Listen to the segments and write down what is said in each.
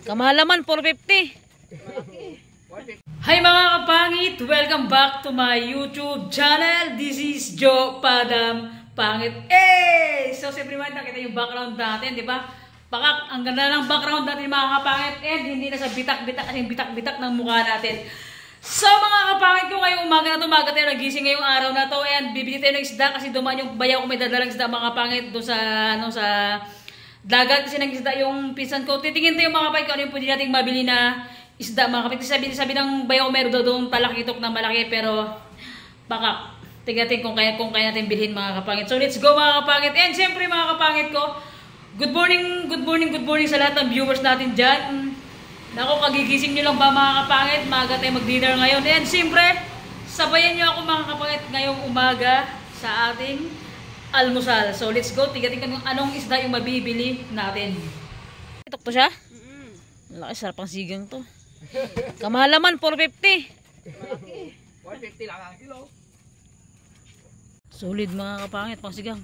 Kamalaman, 450. Hi mga kapangit! Welcome back to my YouTube channel. This is Joe Padam Pangit. So siyempre man, nakita yung background natin, di ba? Pakak, ang ganda ng background natin mga kapangit. And hindi na sa bitak-bitak, kasi bitak-bitak ng mukha natin. So mga kapangit ko, ngayong umaga na umaga tayo nagising ngayong araw na to. And bibili tayo ng isda kasi dumaan yung bayaw ko may dadalang isda mga kapangit doon sa, sa dagat kasi nag-isda yung pinsan ko. Titingin tayo mga kapangit kung ano yung pwede nating mabili na isda mga kapangit. Sabi ng bayaw meron doon talakitok na malaki pero baka tingnan kung kaya natin bilhin mga kapangit. So let's go mga kapangit. And siyempre mga kapangit ko, good morning sa lahat ng viewers natin dyan. Nako, kagigising nyo lang ba mga kapangit? Maaga tayo mag-dinner ngayon. And siyempre, sabayan nyo ako mga kapangit ngayong umaga sa ating almusal. So let's go. Tingnan kung anong isda yung mabibili natin. Ito to siya? Malaki, sarap ang sigang to. Kamalaman, 450. 150 lang ang kilo. Solid mga kapangit, pang sigang.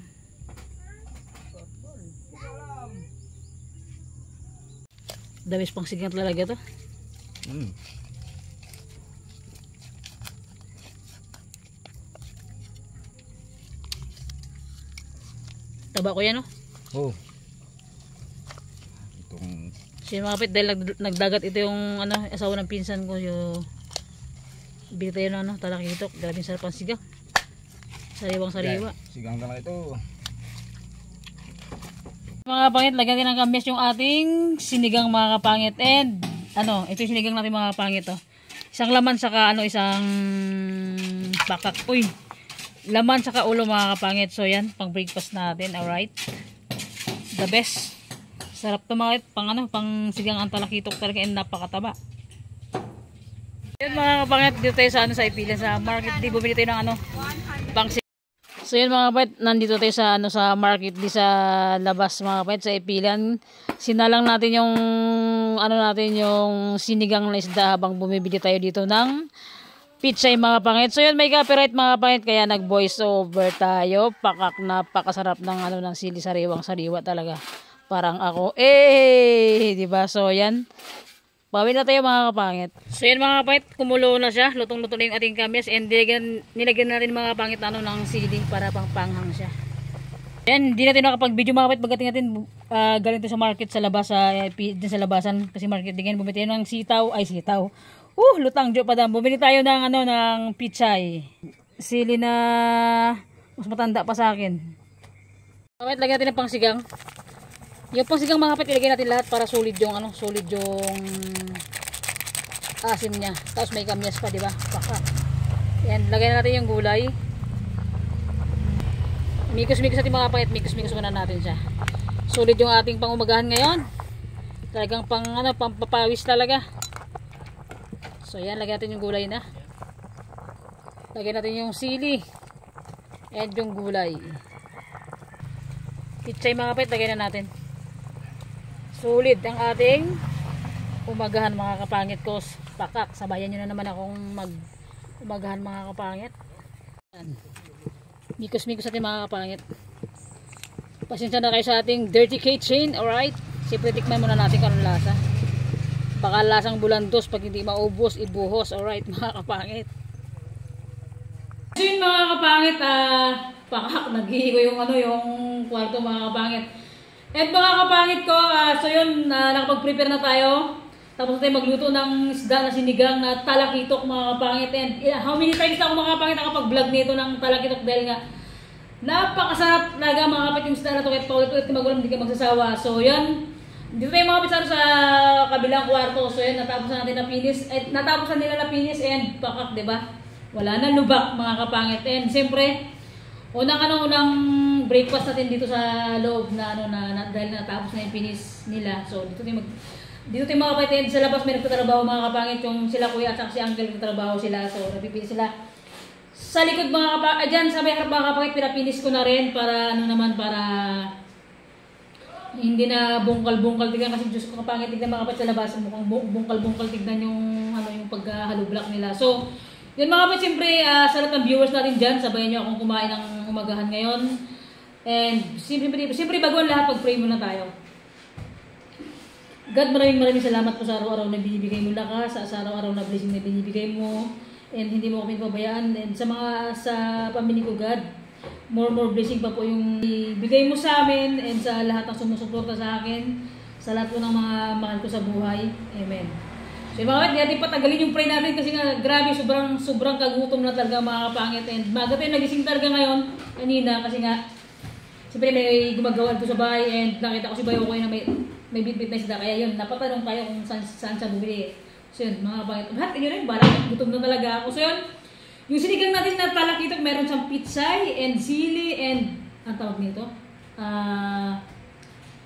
Damis pang sigang talaga to. Taba ko yan, no? Oh. Itong Siya mga kapit, dahil nagdagat ito yung ano, asawa ng pinsan ko, yung bili tayo ng ano, talakitok. Grabing sarap ang sigang. Sariwang sariwa. sigang na ito. Mga kapangit, lagyan din ng kamis yung ating sinigang mga kapangit. And ano, ito yung sinigang natin mga kapangit, oh. Isang laman saka ano, isang bakak. Uy, laman saka ulo mga kapangit. So yan, pang breakfast natin. Alright, the best. Sarap to mga pang ano, pang sigang ang talakitok talaga, and napakataba. Yan mga kapangit, dito tayo sa ano, sa Ipila sa market. Di bumili tayo ng ano, pang sigang. So yan mga kapangit, nandito tayo sa ano, sa market di sa labas mga kapangit, sa Ipilan. Sinalang natin yung ano natin, yung sinigang na isda habang bumibili tayo dito ng pichay mga kapangit. So yun, may copyright mga kapangit, kaya nag voice over tayo. Pakak, napakasarap ng ano, ng sili sariwang sariwa talaga. Parang ako, di ba? So yan, bawin na tayo mga kapangit. So yan mga kapangit, kumulo na siya. Lutong-luto na yung ating kamis. And nilagyan natin mga kapangit ano, ng sili para pang panghang siya. Yan, hindi natin nakapag-video mga kapangit. Pagdating natin galing to sa market sa labas, din sa labasan. Kasi market din, bumili tayo ng sitaw. Lutang jo pa dam. Bumili tayo ng ano, ng pichay. Sili na mas matanda pa sa akin. Kapangit, lagyan natin ng pangsigang. Yung pangsigang mga kapit, ilagay natin lahat para solid yung ano, solid yung asim niya. Tapos may kamyas pa, di ba? Baka. Yan, lagay natin yung gulay. Mikos-mikos natin mga kapit, mikos-mikos muna natin siya. Solid yung ating pangumagahan ngayon. Talagang pang ano, pampapawis talaga. So yan, lagay natin yung gulay na. Lagay natin yung sili. And yung gulay. Pichay mga kapit, lagay na natin. Solid ang ating umagahan mga kapangit ko. Pakak, sabayan nyo na naman akong umagahan mga kapangit. Mikos-mikos natin mga kapangit. Pasensya na kayo sa ating dirty kitchen. Alright, siyempre tikman muna natin kung anong lasa. Baka lasang bulandos, pag hindi maubos, ibuhos. Alright mga kapangit. So yun mga kapangit, pakak, naghihigo yung ano, yung kwarto mga kapangit. At mga kapangit ko, so yun, nakapag-prepare na tayo. Tapos tayo magluto ng isda na sinigang na talakitok mga kapangit. And how many times na ako mga kapangit nakapag-vlog nito ng talakitok dahil nga napakasarap talaga mga kapangit yung isda na ito. Kahit paulit-ulit ka magulang, hindi ka magsasawa. So yun, dito tayo mga kapangit sa kabilang kwarto. So yun, natapos na natin na finish. At natapos na nila na finish and pakak, diba? Wala na lubak mga kapangit. And siyempre, unang breakfast natin dito sa loob na ano na dahil natapos na yung finish nila. So dito tayo mga kapatid sa labas, may nagtatrabaho mga kapangit, yung sila kuya at si uncle nagtatrabaho sila. So nagpipili sila sa likod mga kapangit. Diyan sa may harap mga kapangit, pinapinish ko na rin para ano naman, para hindi na bungkal-bungkal tignan kasi Diyos ko kapangit tignan mga kapangit sa labas, mukhang bungkal-bungkal tignan yung ano, yung pagka-halo-block nila. So yun mga kapatid, siyempre sa lahat ng viewers natin dyan, sabayan nyo akong kumain ng umagahan ngayon. And siyempre bago ang lahat, pag-pray muna tayo. God, maraming salamat po sa araw-araw na binibigay mo lakas, sa araw-araw na blessing na binibigay mo, and hindi mo kami pabayaan. And sa pamilya ko, God, more blessing pa po yung ibigay mo sa amin, and sa lahat ng sumusuporta sa akin, sa lahat po ng mga mahal ko sa buhay. Amen. So mga kapatid, hindi patagalin yung pray natin kasi nga grabe, sobrang kagutom na talaga mga kapangit. And maga tayo nagising talaga ngayon, kanina, kasi nga siyempre may gumagawa ko sa bahay, and nakita ko si Bayo ko na may bit-bit na isda, kaya yun, napatanong tayo kung saan siya bumili. So yun, mga kapangit, lahat yun rin, balang gutom na talaga ako. So yun, yung sinigang natin na talakitok, meron siyang pitsay and sili and, ang tawag nito?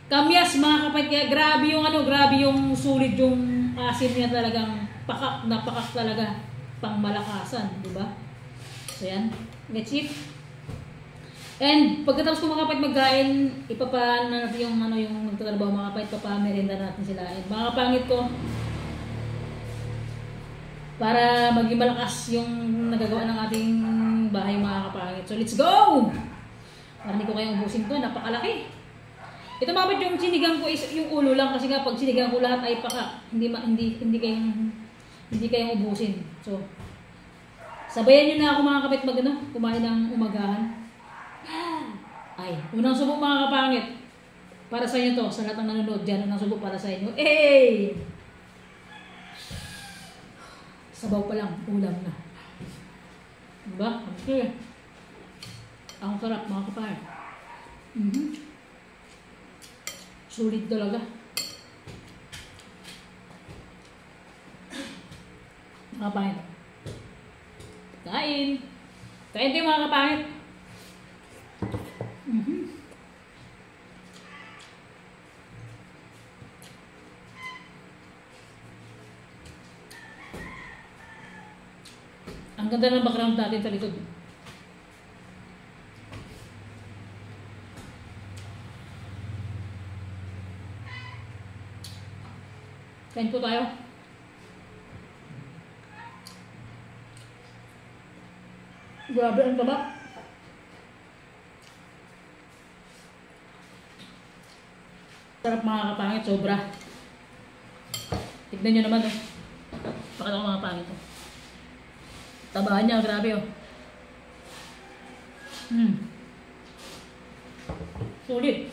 Kamyas mga kapatid, kaya grabe yung sulit yung asin niya, talagang pakak talaga, pang malakasan, di ba? So yan, let's eat. And pagkatapos ko mga kapatid magkain, ipapaan na natin yung magtatrabaho mga kapatid, papamerenda natin sila. And mga kapangit ko, para maging malakas yung nagagawa ng ating bahay mga kapangit. So let's go! Para hindi ko kayong ubusin to, napakalaki. Ito mga kapatid, yung sinigang ko is yung ulo lang, kasi nga pag sinigang ko lahat ay paka, hindi kayong ubusin. So sabayan nyo na ako mga kapatid kumain ng umagahan. Ay, unang subok mga kapangit. Para sa inyo to, sa lahat ng nanonood dyan, unang subok para sa inyo. Eh! Sabaw pa lang, ulam na. Diba? Okay. Ang sarap mga kapangit. Sulit talaga. Mga kapangit. Kain! Kain tayo mga kapangit. Ang ganda ng background natin sa likod. Kain po tayo. Grabe ang taba. Sarap mga kapangit, sobra. Tignan nyo naman oh. Pakita ko mga kapangit oh. Tabahan niya, grabe oh. Sulit.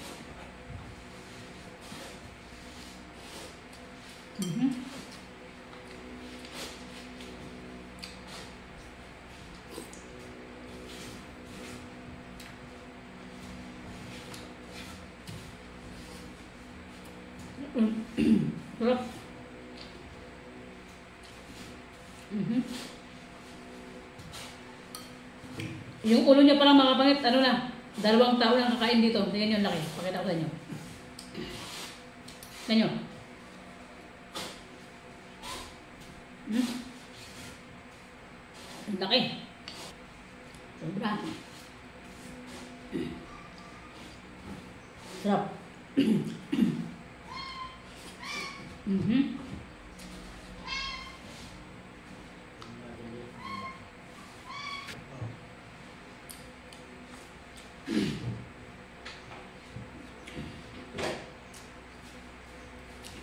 Sarap. Yung ulo niya palang mga kapangit, 2 taon lang kakain dito. Tingnan yung laki. Pakita ko sa inyo. Tingnan nyo. Ang laki. Sobra. Sarap.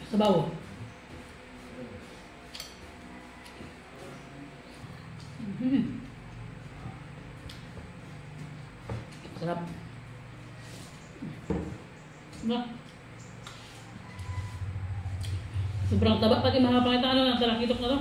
Sabaw. Sarap. Sobrang taba, pati makapakita ng talakitok na to.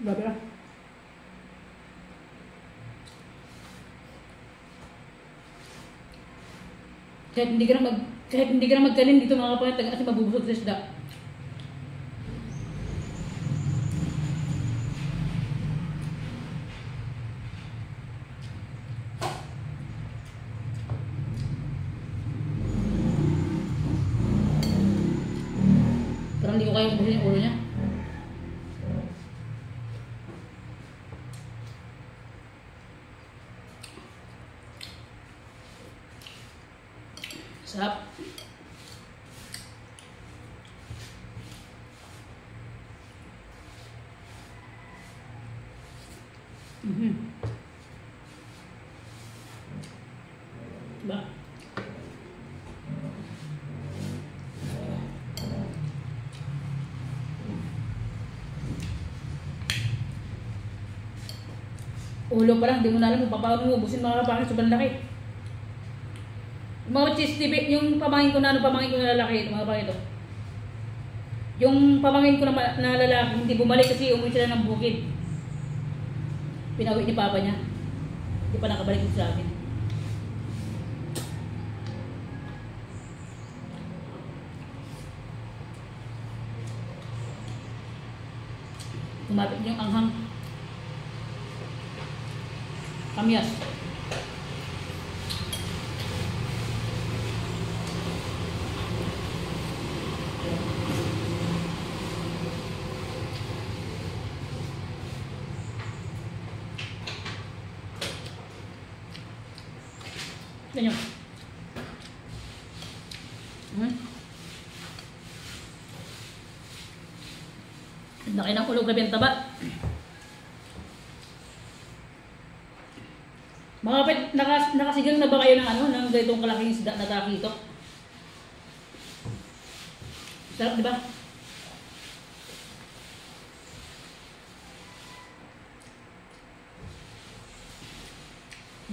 Grabe lang. Kahit hindi ka na magkanin dito mga kapatid, kasi mabubusog sa isda. Parang hindi ko kaya ubusin yung ulo niya. Sarap. Diba? Ulo pa lang, di mo na alam kung paano mo ubusin mga kapangit, sobrang laki. Yung mga cheese tip, yung pamangin ko na lalaki, ito mga kapangit ito. Yung pamangin ko na lalaki, hindi bumalik kasi umuwi sila ng bukid. Pinawi ni papa niya. Hindi pa nakabalik sa akin. Kumapit yung anghang. Kamyas. Ganyan. Laki ng ulo, grabe ang taba. Mga kapit, nakasigang na ba kayo ng ano, ng ganitong kalaking isda na takito? Sarap, di ba?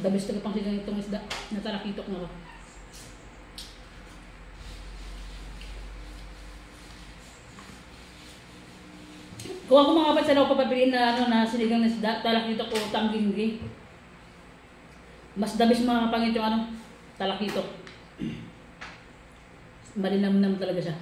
The best talaga pang sigang itong isda na tarakitok na ba? Kung ako mga kapit, saan ako papapiliin na ano na sinigang na isda, talakitok o tangginggi? Mas dabis mga kapangit yung ano, talakitok. Malinam-nam talaga siya.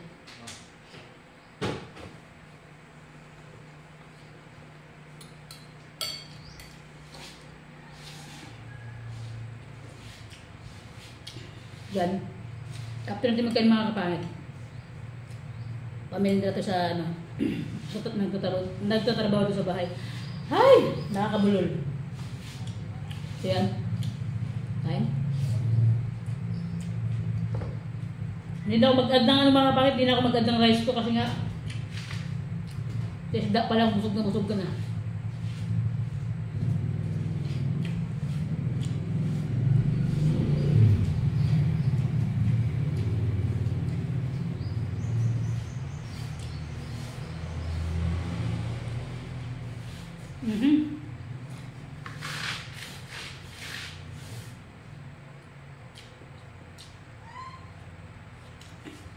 Yan. After natin magkain mga kapangit, pamilya natin sa ano, nagtatrabaho doon sa bahay. Hay! Nakakabulol. So yan. Kain. Hindi na ako mag-add ng ano mga kapangit, hindi na ako mag-add ng rice ko kasi nga isda pa lang, busog ka na.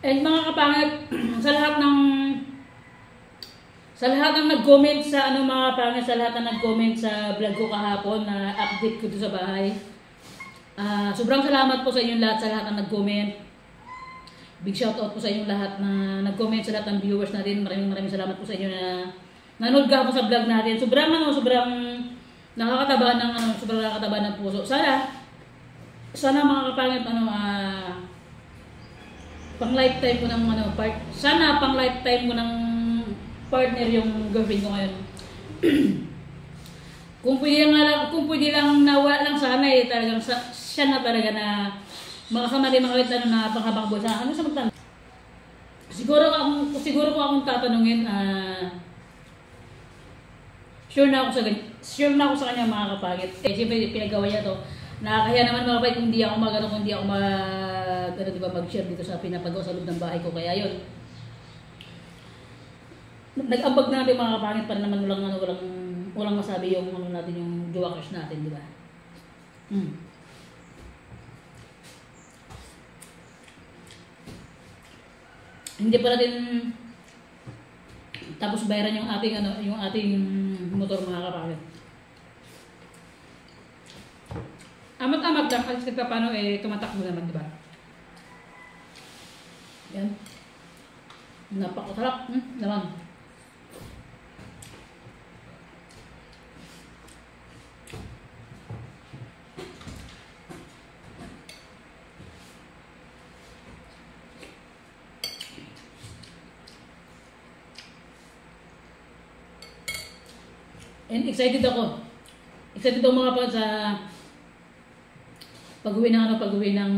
And mga kapangit, sa lahat ng nag-comment sa ano mga kapangit, sa lahat ng nag-comment sa vlog ko kahapon na update ko doon sa bahay. Sobrang salamat po sa inyong lahat, sa lahat ng nag-comment. Big shout out po sa inyong lahat na nag-comment, sa lahat ng viewers natin. Maraming salamat po sa inyo na nanood ka po sa vlog natin. Sobrang nakakataba ng puso. Sana mga kapangit pang lifetime ko ng sana pang lifetime ko ng partner yung girlfriend ko ngayon. Kung pwede lang nawala lang sana talagang siya na talaga na makasama din mga kawit na panghabang buhay sa ano sa magtanda. Siguro ko akong tatanungin, sure na ako sa kanya mga kapangit. Siyempre pinagawa niya to. Nakakahiya naman mga kapatid kung hindi ako mag-share dito sa pinapagawa sa loob ng bahay ko. Kaya yun, nag-ambag na natin mga kapangit para naman walang masabi yung natin, yung jowa crush natin, di ba? Hindi pa natin tapos bayaran yung ating motor mga kapangit. Amat-amat lang kasi paano tumatakbo naman, di ba? Yan. Napakasarap. Naman. And excited ako. Excited ako mga pa sa pag-uwi ng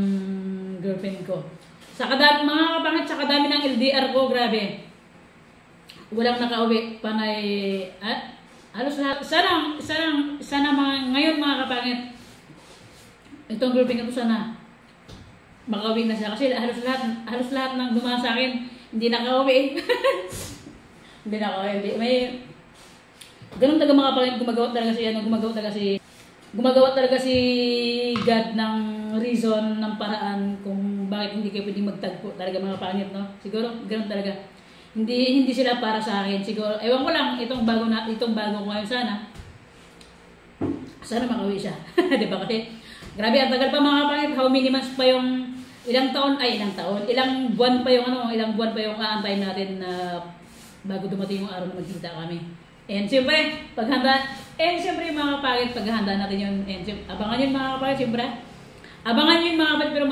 girlfriend ko. Sa kadami, mga kapangit, sa kadami ng LDR ko, grabe. Walang nakauwi, panay, halos lahat, sana mga, ngayon mga kapangit, itong girlfriend ko sana, makauwi na siya. Kasi halos lahat ng dumaan sa akin, hindi nakauwi. Hindi nakauwi. May, ganun talaga mga kapangit, gumagawa talaga si God ng reason, ng paraan kung bakit hindi kayo pwedeng magtagpo talaga mga kapangit, no? Siguro, ganun talaga. Hindi sila para sa akin. Siguro, ewan ko lang, itong bago ko ngayon sana makauwi siya. Di ba? Kasi, grabe, ang tagal pa mga kapangit. How many months pa yung, ilang buwan pa yung aantayin natin na bago dumating yung araw na magkita kami. And siyempre, siyempre yung mga kapangit, paghahanda natin yun. And abangan yun mga kapangit, siyempre. Abangan yun mga kapangit, pero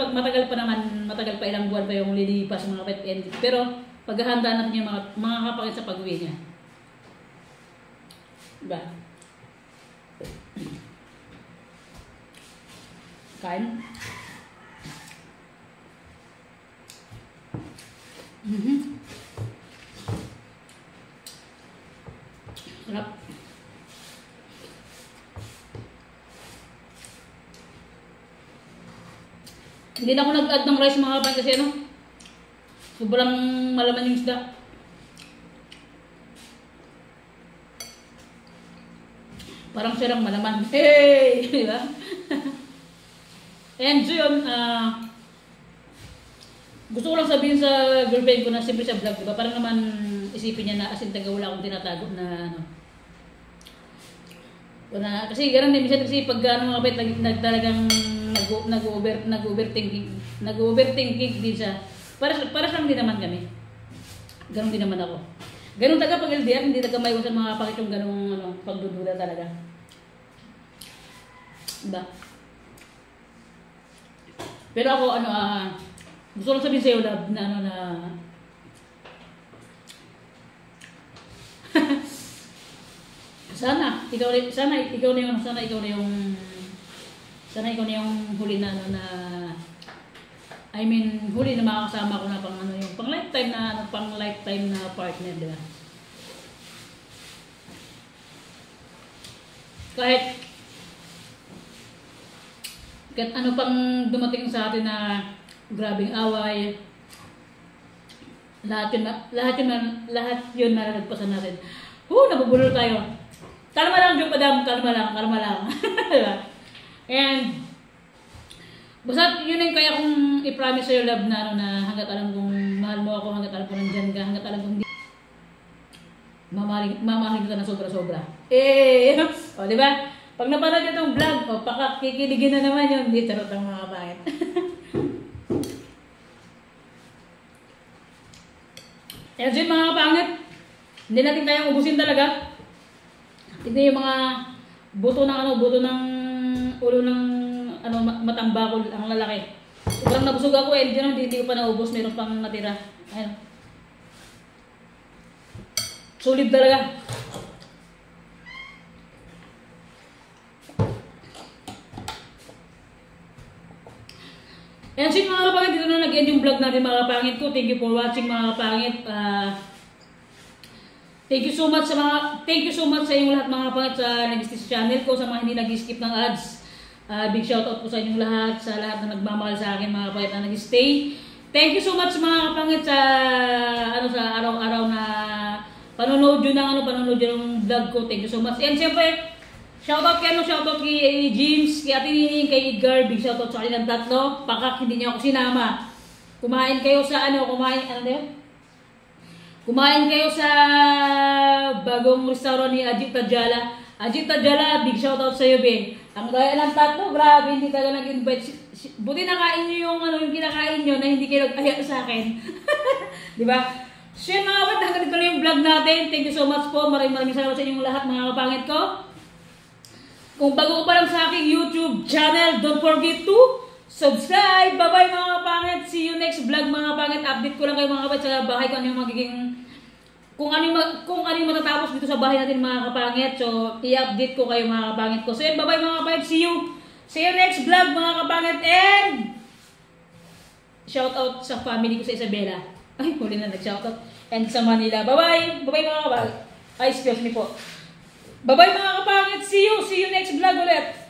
matagal pa ilang buwan pa yung lilipas mga kapangit. Pero, paghahanda natin yung mga kapangit sa pag-uwi niya. Diba? Kain? Sarap. Hindi na ako nag-add ng rice mga kapangit kasi sobrang malaman yung isda. Parang siya lang malaman. Hey! Diba? And so yun, gusto ko lang sabihin sa girlfriend ko na simple sa vlog, diba? Parang naman isipin niya na asin taga wala akong tinatago na kasi gano'n din, minsan kasi pag mga kapit, talagang nag-overthinking din siya. Para lang din naman kami. Ganon din naman ako. Ganon talaga pag LDR, hindi talaga may iwasan mga kapakit yung ganong pagdududa talaga. Diba? Pero ako, gusto lang sabihin sa'yo, love, na sana ikaw na yung huli na huli na makakasama ko na pang lifetime na partner, di ba? Kahit ano pang dumating sa atin na grabing away, lahat yun nalagpasan natin. Nabubulol tayo. Kalma lang, Diyo Padam, kalma lang. Diba? And basta yun yung kaya kong i-promise sa'yo, love, na hanggat alam kong mahal mo ako, hanggat alam kong nandyan ka, hanggat alam kong mamahalin kita na sobra-sobra. O, diba? Pag napanood nyo itong vlog, kikiligin na naman yun. Hindi, charot ang mga kapangit. Yan so mga kapangit, hindi natin kayang ubusin talaga. Tignan yung mga buto ng ulo ng matambakol ang lalaki. Sobrang nabusog ako hindi ko pa naubos, meron pang natira. Ayun. Solid talaga. Ayan so mga kapangit, dito na nag-end yung vlog natin mga kapangit ko. Thank you for watching mga kapangit. Thank you so much sa inyong lahat mga kapangit sa nag-stay sa channel ko, sa mga hindi nag-skip ng ads. Big shoutout po sa inyong lahat, sa lahat na nagmamahal sa akin mga kapangit na nag-stay. Thank you so much mga kapangit sa araw-araw na panonood yun ng vlog ko. Thank you so much. And siyempre, shoutout kay James, kay Ate Nining, kay Edgar. Big shoutout sa kanilang tatlo. Pakak, hindi niyo ako sinama. Kumain kayo sa Kumain kayo sa bagong restaurant ni Ajit Tajala. Ajit Tajala, big shoutout sa iyo, Ben. Ang daya ng tatlo, grabe, hindi talaga nag-invite. Buti nakain niyo yung kinakain niyo na hindi kayo nag-aya sa akin. Di ba? So yun mga kapatid, hanggang dito na yung vlog natin. Thank you so much po. Maraming salamat sa inyong lahat mga kapangit ko. Kung bago ko pa lang sa aking YouTube channel, don't forget to subscribe. Bye-bye mga kapangit. See you next vlog mga kapangit. Update ko lang kayo mga kapangit sa bahay ko ano yung magiging kung ano yung matatapos dito sa bahay natin mga kapangit. So, i-update ko kayo mga kapangit ko. So, yun, bye-bye mga kapangit. See you next vlog mga kapangit. And Shoutout sa family ko sa Isabela. Ay, huli na nag-shoutout. And sa Manila. Bye-bye! Bye-bye mga kapangit. Ay, excuse me po. Bye-bye mga kapangit. See you! See you next vlog ulit.